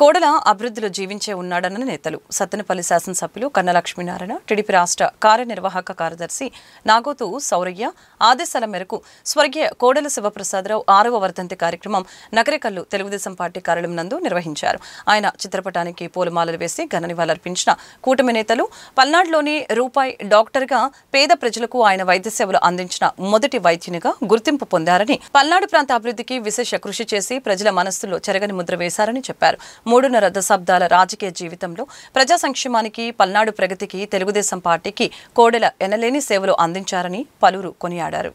కోడల అభివృద్ధిలో జీవించే ఉన్నాడన్న నేతలు సత్తెనపల్లి శాసనసభ్యులు కన్నా లక్ష్మీనారాయణ, టీడీపీ రాష్ట్ర కార్యనిర్వాహక కార్యదర్శి నాగోతు సౌరయ్య ఆదేశాల మేరకు స్వర్గీయ కోడెల శివప్రసాదరావు 6వ వర్ధంతి కార్యక్రమం నగరికల్లు తెలుగుదేశం పార్టీ కార్యాలయం నందు నిర్వహించారు. ఆయన చిత్రపటానికి పూలమాలలు వేసి ఘన నివాళులర్పించిన కూటమి నేతలు పల్నాడులోని రూపాయి డాక్టర్గా పేద ప్రజలకు ఆయన వైద్య సేవలు అందించిన మొదటి వైద్యునిగా గుర్తింపు పొందారని, పల్నాడు ప్రాంత అభివృద్ధికి విశేష కృషి చేసి ప్రజల మనస్సులో చెరగని ముద్ర వేశారని చెప్పారు. 3.5 దశాబ్దాల రాజకీయ జీవితంలో ప్రజా సంక్షేమానికి, పల్నాడు ప్రగతికి తెలుగుదేశం పార్టీకి కోడెల ఎనలేని సేవలు అందించారని పలువురు కొనియాడారు.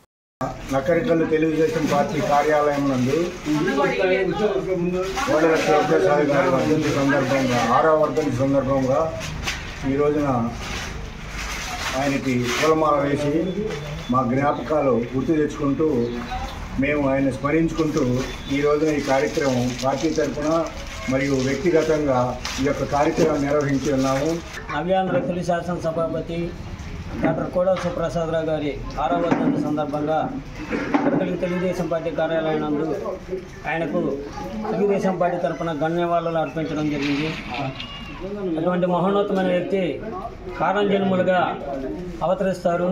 నకరికల్లు తెలుగుదేశం పార్టీ కార్యాలయం నందు కోడెల శివప్రసాద్ గారి వర్ధంతి సందర్భంగా 6వ వర్ధంతి సందర్భంగా ఈ రోజున ఆయనకి పూలమాల వేసి మా జ్ఞాపకాలు గుర్తు తెచ్చుకుంటూ మేము ఆయన స్మరించుకుంటూ ఈ రోజున ఈ కార్యక్రమం పార్టీ తరఫున మరియు వ్యక్తిగతంగా ఈ యొక్క కార్యక్రమం నిర్వహించి ఉన్నాము. నవ్యాంధ్ర తొలి శాసనసభాపతి డాక్టర్ కోడెల శివప్రసాదరావు గారి 6వ వర్ధంతి సందర్భంగా తెలుగుదేశం పార్టీ కార్యాలయం నందు ఆయనకు తెలుగుదేశం పార్టీ తరఫున ధన్యవాదాలు అర్పించడం జరిగింది. అటువంటి మహోన్నతమైన వ్యక్తి కారణం జన్ములుగా అవతరిస్తారు.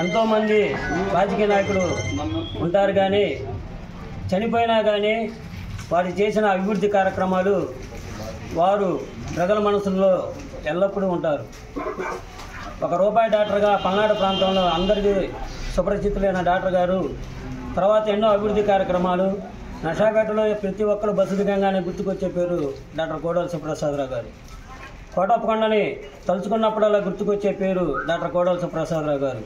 ఎంతోమంది రాజకీయ నాయకులు ఉంటారు, కానీ చనిపోయినా కానీ వారు చేసిన అభివృద్ధి కార్యక్రమాలు వారు ప్రజల మనసుల్లో ఎల్లప్పుడూ ఉంటారు. ఒక రూపాయి డాక్టర్గా పల్నాడు ప్రాంతంలో అందరికీ సుపరిచితులైన డాక్టర్ గారు తర్వాత ఎన్నో అభివృద్ధి కార్యక్రమాలు, నషాఘాటులో ప్రతి ఒక్కరు బస్సు దిగంగానే గుర్తుకొచ్చే పేరు డాక్టర్ కోడెల శివప్రసాదరావు గారు. కోటప్పకొండని తలుచుకున్నప్పుడల్లా గుర్తుకొచ్చే పేరు డాక్టర్ కోడెల శివప్రసాదరావు గారు.